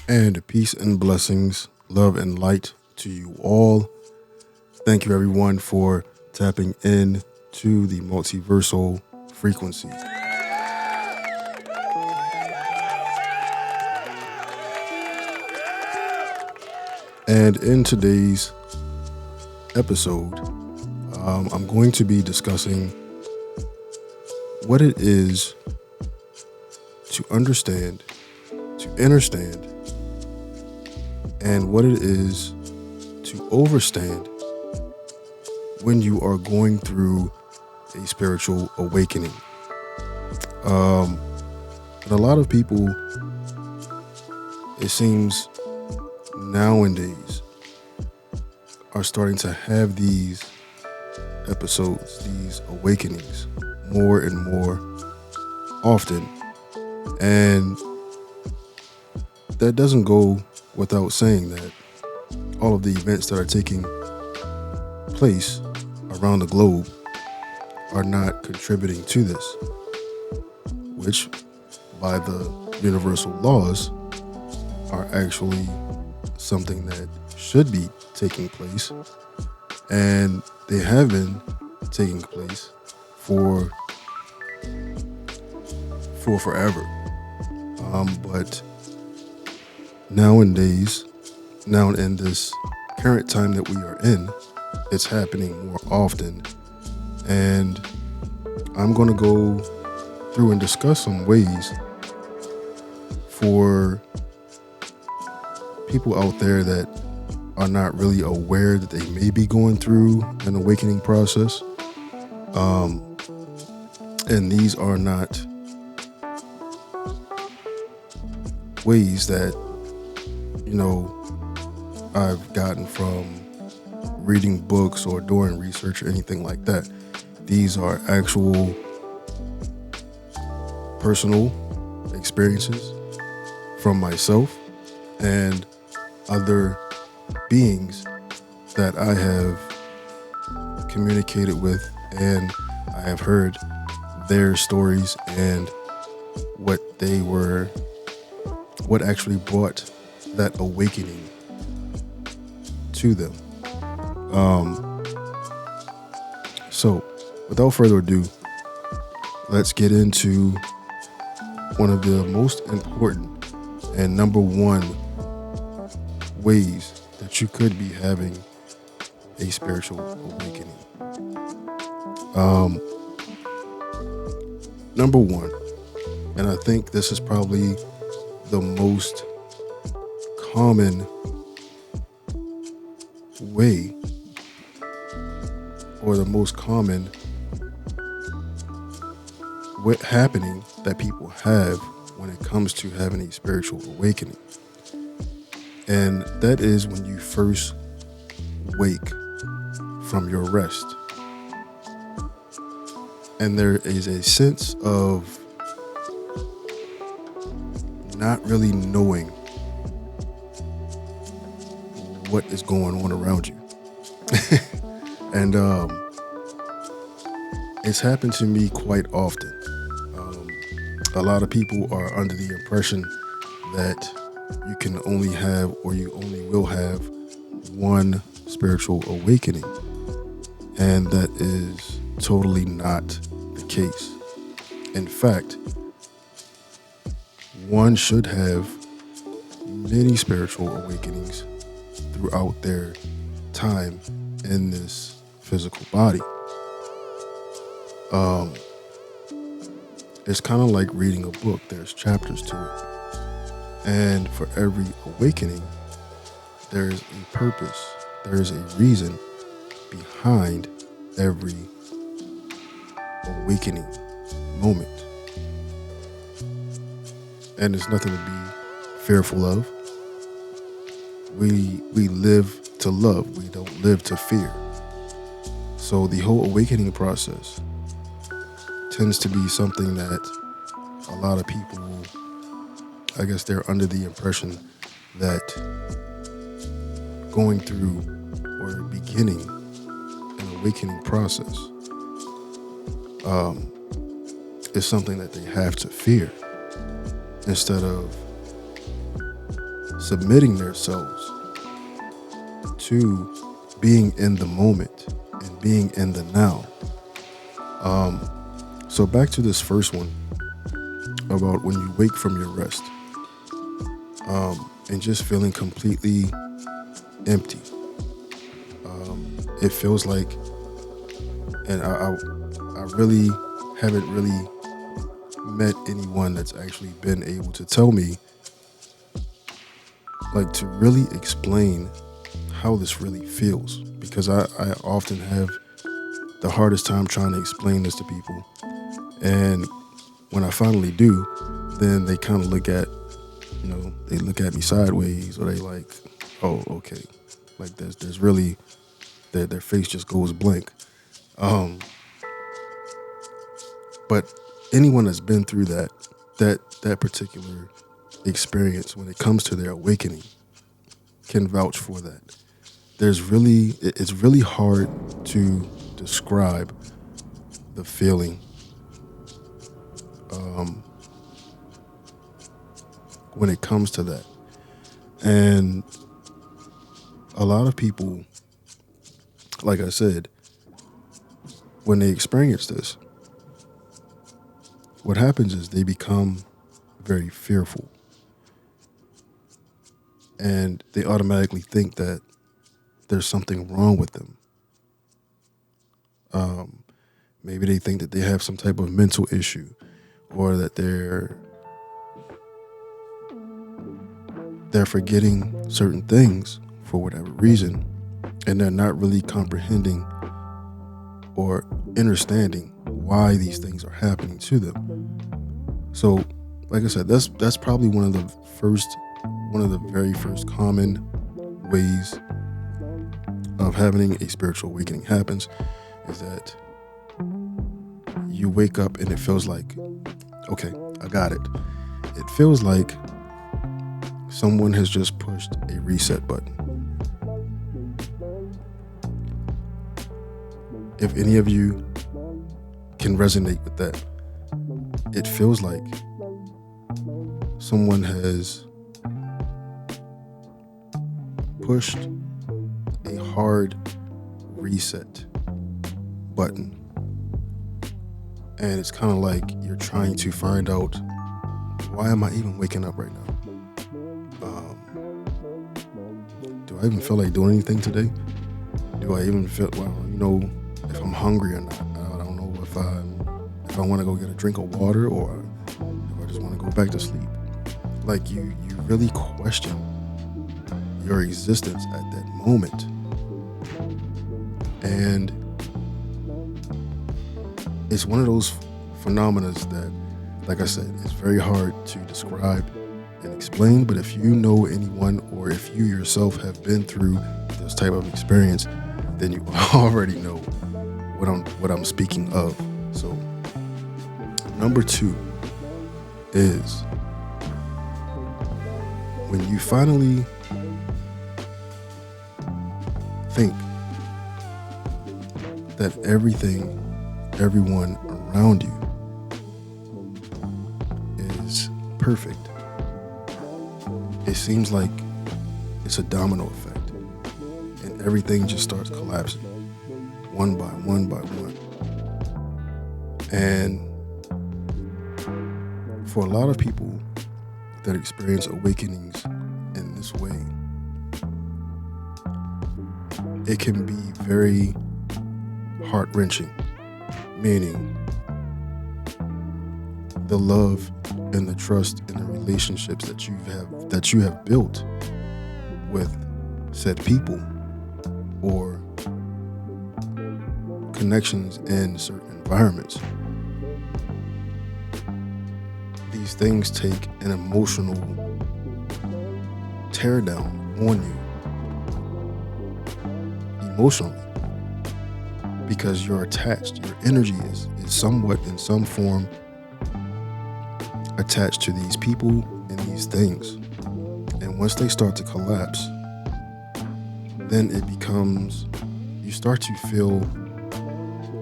And peace and blessings, love and light to you all. Thank you, everyone, for tapping in to the multiversal frequency. And in today's episode, I'm going to be discussing what it is to understand, to understand, and what it is to overstand when you are going through a spiritual awakening. And a lot of people, it seems nowadays, are starting to have these episodes, these awakenings more and more often. And that doesn't go without saying that all of the events that are taking place around the globe are not contributing to this, which by the universal laws are actually something that should be taking place, and they have been taking place for forever. But nowadays, now in this current time that we are in, it's happening more often. And I'm going to go through and discuss some ways for people out there that are not really aware that they may be going through an awakening process. And these are not ways that, I've gotten from reading books or doing research or anything like that. These are actual personal experiences from myself and other beings that I have communicated with, and I have heard their stories and what actually brought that awakening to them. So without further ado, let's get into one of the most important and number one ways that you could be having a spiritual awakening. Number one, and I think this is probably the most common way, or the most common happening that people have when it comes to having a spiritual awakening. And that is when you first wake from your rest. And there is a sense of not really knowing what is going on around you. And it's happened to me quite often. A lot of people are under the impression that you can only have, or you only will have, one spiritual awakening. And that is totally not the case. In fact, one should have many spiritual awakenings throughout their time in this physical body. It's kind of like reading a book. There's chapters to it. And for every awakening, there is a purpose. There is a reason behind every awakening moment. And there's nothing to be fearful of. We live to love. We don't live to fear. So the whole awakening process tends to be something that a lot of people, I guess they're under the impression that going through or beginning an awakening process is something that they have to fear, instead of submitting themselves to being in the moment and being in the now. So back to this first one about when you wake from your rest, and just feeling completely empty. It feels like, and I really haven't really met anyone that's actually been able to tell me, like, to really explain how this really feels, because I often have the hardest time trying to explain this to people. And when I finally do, then they kind of they look at me sideways, or they like, oh, okay. Like there's really, their face just goes blank. But anyone that's been through that particular experience when it comes to their awakening can vouch for that. It's really hard to describe the feeling when it comes to that. And a lot of people, like I said, when they experience this, what happens is they become very fearful. And they automatically think that there's something wrong with them. Maybe they think that they have some type of mental issue, or that they're forgetting certain things for whatever reason, and they're not really comprehending or understanding why these things are happening to them. So, like I said, that's probably one of the very first common ways of having a spiritual awakening happens, is that you wake up and it feels like, okay, I got it. It feels like someone has just pushed a reset button. If any of you can resonate with that, it feels like someone has pushed a hard reset button. And it's kind of like you're trying to find out, why am I even waking up right now? Do I even feel like doing anything today? Do I even feel, if I'm hungry or not? I don't know if I want to go get a drink of water, or if I just want to go back to sleep. Like you really question your existence at that moment. And it's one of those phenomena that, like I said, it's very hard to describe and explain. But if you know anyone, or if you yourself have been through this type of experience, then you already know what I'm speaking of. So, number 2 is when you finally think that everyone around you is perfect. It seems like it's a domino effect, and everything just starts collapsing one by one by one. And for a lot of people that experience awakenings in this way, it can be very heart-wrenching, meaning the love and the trust and the relationships that you have built with said people, or connections in certain environments. These things take an emotional tear down on you emotionally, because you're attached. Your energy is somewhat, in some form, attached to these people and these things. And once they start to collapse, then it becomes, you start to feel,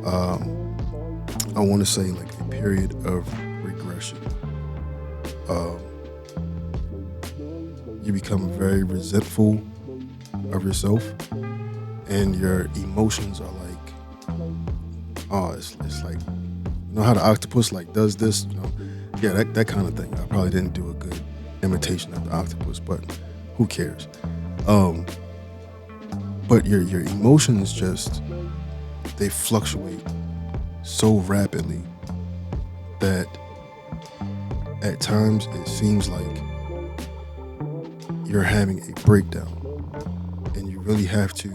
I want to say, like a period of regression. you become very resentful of yourself, and your emotions are like, oh, it's like, you know how the octopus like does this, yeah, that kind of thing. I probably didn't do a good imitation of the octopus, but who cares? Um, but your emotions just, they fluctuate so rapidly that at times it seems like you're having a breakdown, and you really have to,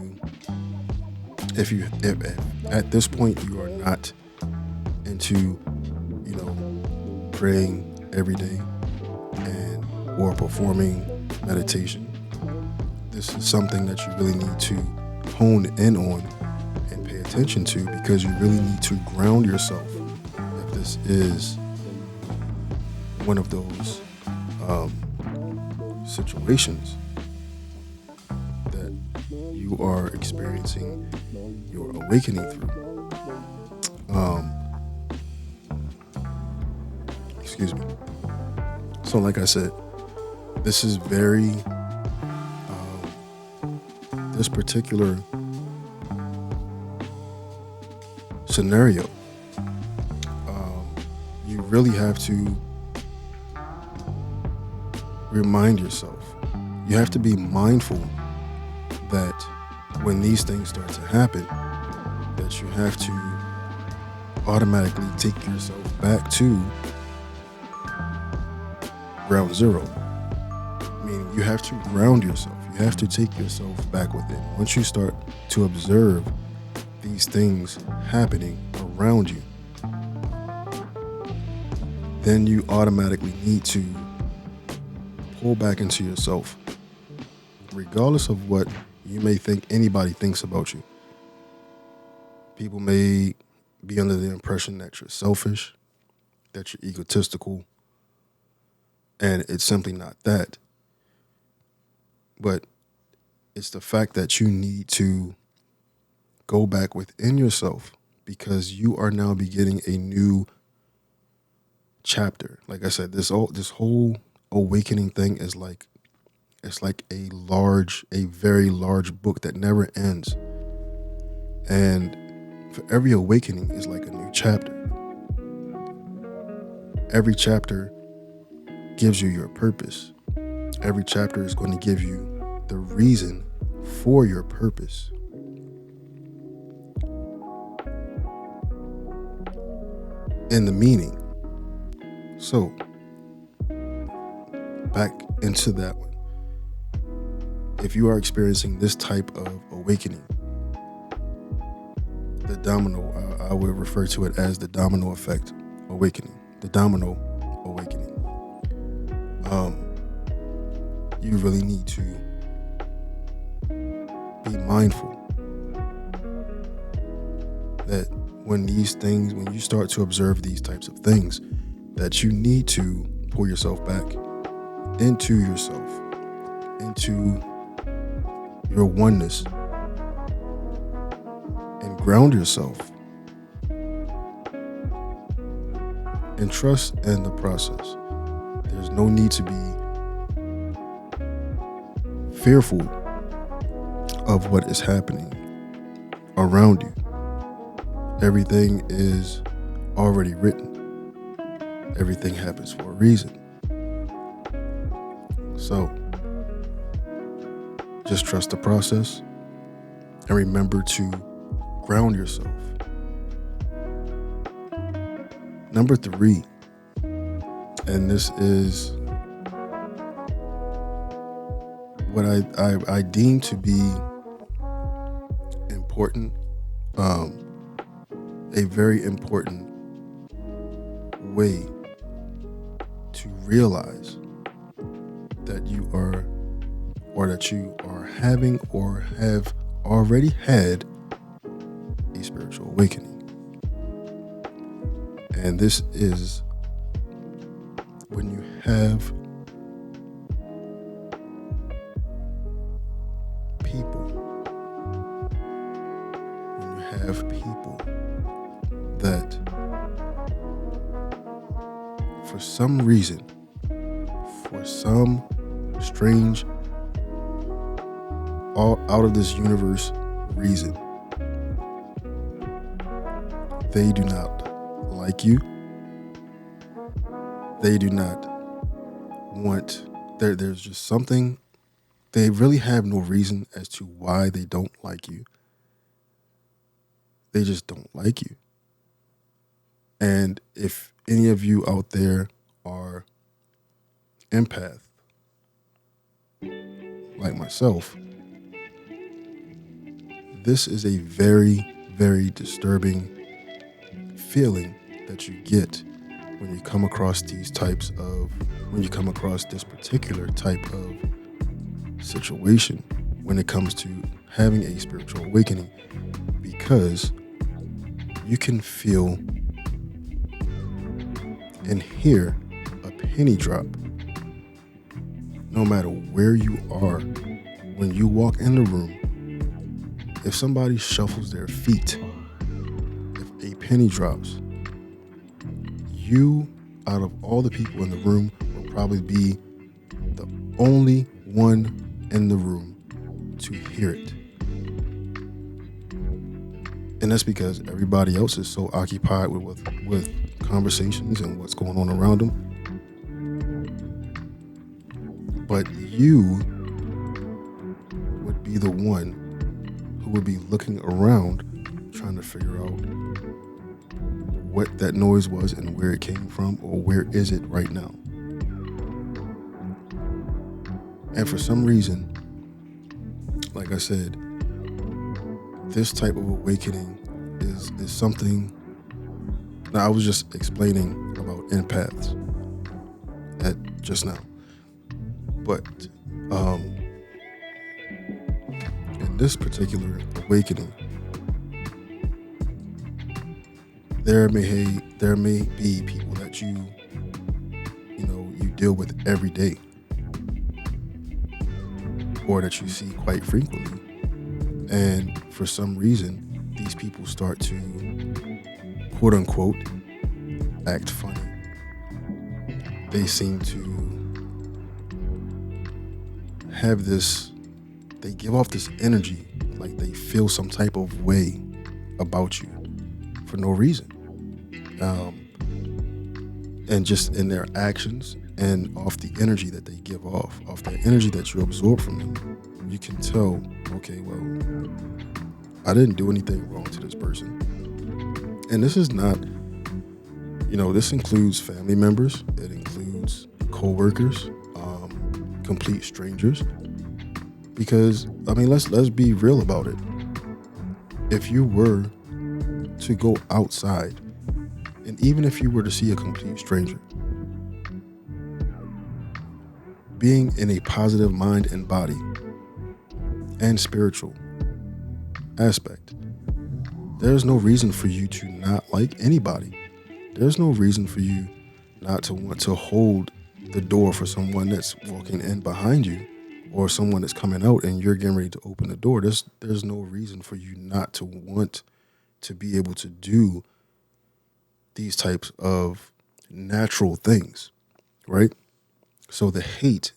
if at this point you are not into, praying every day and or performing meditation, this is something that you really need to hone in on and pay attention to, because you really need to ground yourself if this is one of those situations that you are experiencing your awakening through. Excuse me. So, like I said, this is very, this particular scenario, you really have to remind yourself. You have to be mindful that when these things start to happen, that you have to automatically take yourself back to ground zero. Meaning you have to ground yourself. You have to take yourself back within. Once you start to observe these things happening around you, then you automatically need to pull back into yourself, regardless of what you may think anybody thinks about you. People may be under the impression that you're selfish, that you're egotistical, and it's simply not that. But it's the fact that you need to go back within yourself, because you are now beginning a new chapter. Like I said, this whole awakening thing is like, it's like a very large book that never ends. And for every awakening is like a new chapter. Every chapter gives you your purpose. Every chapter is going to give you the reason for your purpose. And the meaning. So, back into that one. If you are experiencing this type of awakening, the domino, I would refer to it as the domino effect awakening, the domino awakening. You really need to be mindful that when you start to observe these types of things, that you need to pull yourself back into yourself, into your oneness, and ground yourself, and trust in the process. There's no need to be fearful of what is happening around you. Everything is already written. Everything happens for a reason. So, just trust the process and remember to ground yourself. Number 3, and this is what I deem to be important, a very important way to realize that you are, or that you are having or have already had a spiritual awakening. And this is when you have people that for some reason, for some strange, all out of this universe reason. They do not like you. They do not want, there's just something, they really have no reason as to why they don't like you. They just don't like you. And if any of you out there are empath, like myself, this is a very, very disturbing feeling that you get when you come across when you come across this particular type of situation when it comes to having a spiritual awakening, because you can feel and hear a penny drop no matter where you are. When you walk in the room, if somebody shuffles their feet, if a penny drops, you, out of all the people in the room, will probably be the only one in the room to hear it. And that's because everybody else is so occupied with conversations and what's going on around them. But you would be the one who would be looking around trying to figure out what that noise was and where it came from, or where is it right now. And for some reason, like I said, this type of awakening is something. Now, I was just explaining about empaths just now, but in this particular awakening, there may be people that you deal with every day, or that you see quite frequently, and for some reason these people start to, quote unquote, act funny. They seem to have this, they give off this energy like they feel some type of way about you for no reason. And just in their actions and off the energy that they give off the energy that you absorb from them, you can tell, okay, well, I didn't do anything wrong to this person. And this is not, this includes family members, it includes co-workers, complete strangers. Because, let's be real about it. If you were to go outside, and even if you were to see a complete stranger, being in a positive mind and body and spiritual aspect, there's no reason for you to not like anybody. There's no reason for you not to want to hold the door for someone that's walking in behind you, or someone that's coming out and you're getting ready to open the door. There's no reason for you not to want to be able to do these types of natural things, right? So the hate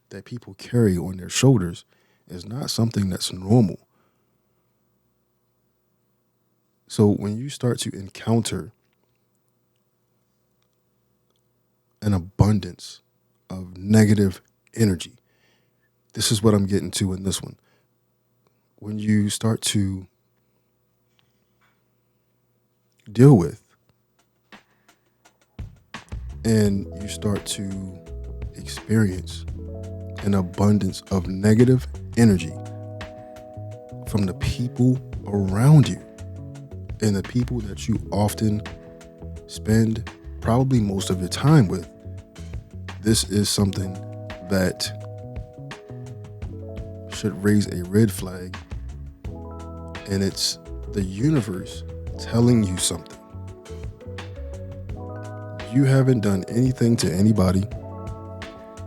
that people carry on their shoulders is not something that's normal. So when you start to encounter an abundance of negative energy, this is what I'm getting to in this one. When you start to deal with and you start to experience an abundance of negative energy from the people around you and the people that you often spend probably most of your time with, this is something that should raise a red flag, and it's the universe telling you something. You haven't done anything to anybody.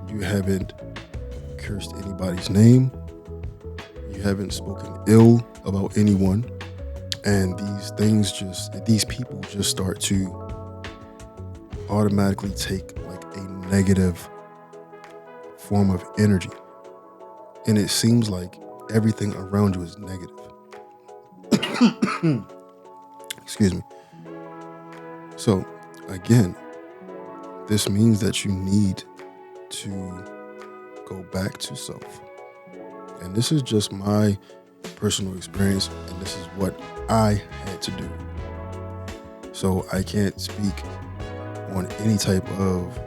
You haven't cursed anybody's name. You haven't spoken ill about anyone. And these people just start to automatically take like a negative form of energy. And it seems like everything around you is negative. Excuse me. So, again, this means that you need to go back to self. And this is just my personal experience, and this is what I had to do. So I can't speak on any type of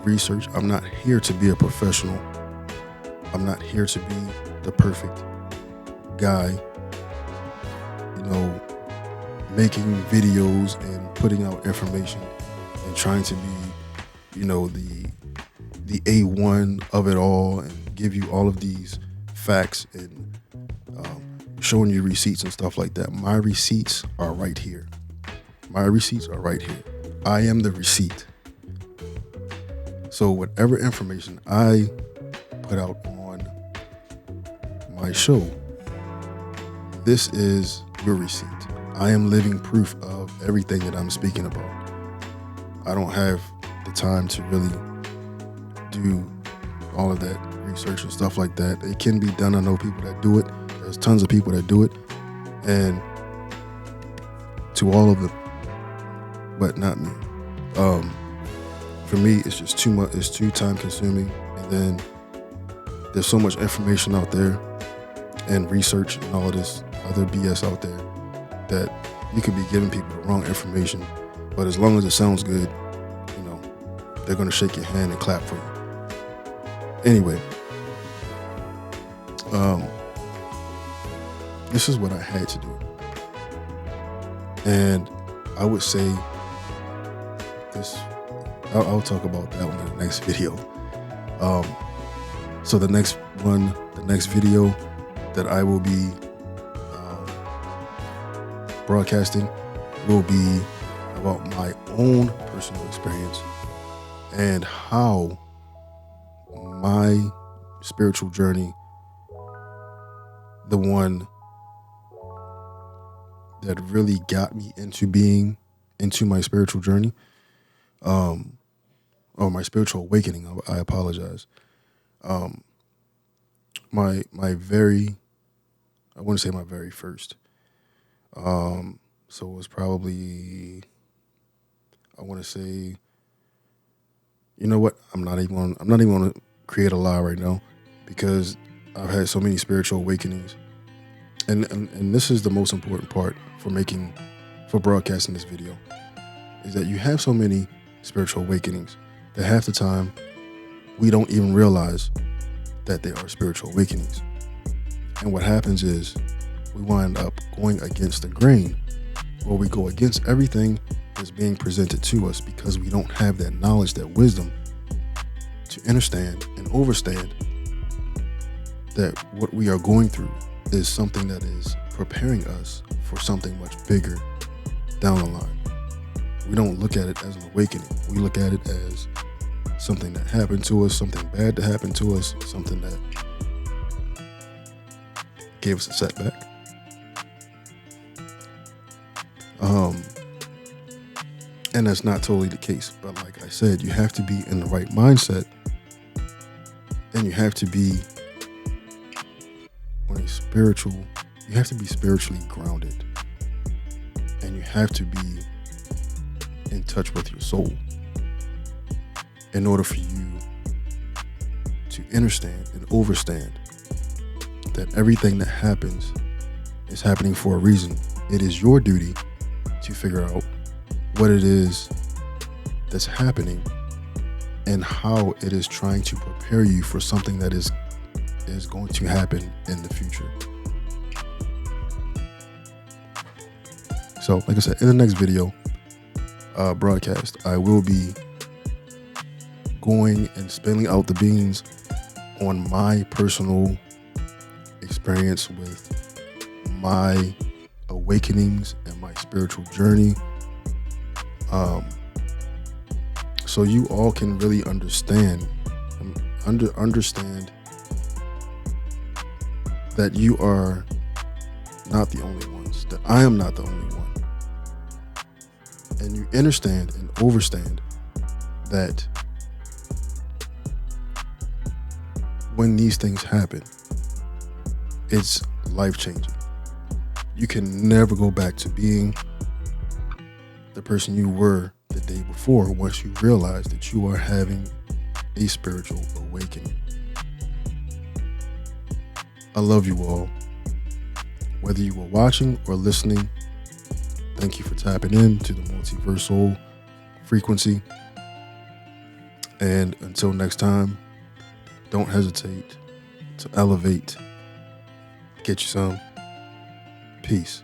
research. I'm not here to be a professional. I'm not here to be the perfect guy, making videos and putting out information and trying to be, the A1 of it all and give you all of these facts and showing you receipts and stuff like that. My receipts are right here. My receipts are right here. I am the receipt. So whatever information I put out on my show, this is your receipt. I am living proof of everything that I'm speaking about. I don't have the time to really do all of that research and stuff like that. It can be done. I know people that do it. There's tons of people that do it. And to all of them, but not me. For me, it's just too much. It's too time consuming. And then there's so much information out there and research and all of this other BS out there that you could be giving people the wrong information. But as long as it sounds good, they're going to shake your hand and clap for you. Anyway, this is what I had to do. And I would say this, I'll talk about that one in the next video. So the next video that I will be broadcasting will be about my own personal experience and how my spiritual journey, the one that really got me into my spiritual journey, or my spiritual awakening, I apologize. I wouldn't say my very first. So it was probably, I want to say, you know what? I'm not even going to create a lie right now, because I've had so many spiritual awakenings, and this is the most important part for broadcasting this video, is that you have so many spiritual awakenings that half the time we don't even realize that they are spiritual awakenings. And what happens is we wind up going against the grain, or we go against everything that's being presented to us because we don't have that knowledge, that wisdom to understand and overstand that what we are going through is something that is preparing us for something much bigger down the line. We don't look at it as an awakening. We look at it as something that happened to us, something bad that happened to us, something that gave us a setback. And that's not totally the case. But like I said, you have to be in the right mindset, and you have to be spiritually grounded, and you have to be in touch with your soul in order for you to understand and overstand that everything that happens is happening for a reason. It is your duty to figure out what it is that's happening and how it is trying to prepare you for something that is going to happen in the future. So, like I said, in the next video broadcast, I will be going and spilling out the beans on my personal experience with my awakenings and my spiritual journey, so you all can really understand that you are not the only ones, that I am not the only one, and you understand and overstand that when these things happen, it's life-changing. You can never go back to being the person you were the day before once you realize that you are having a spiritual awakening. I love you all. Whether you were watching or listening, thank you for tapping in to the multiversal frequency. And until next time, don't hesitate to elevate. Get you some. Peace.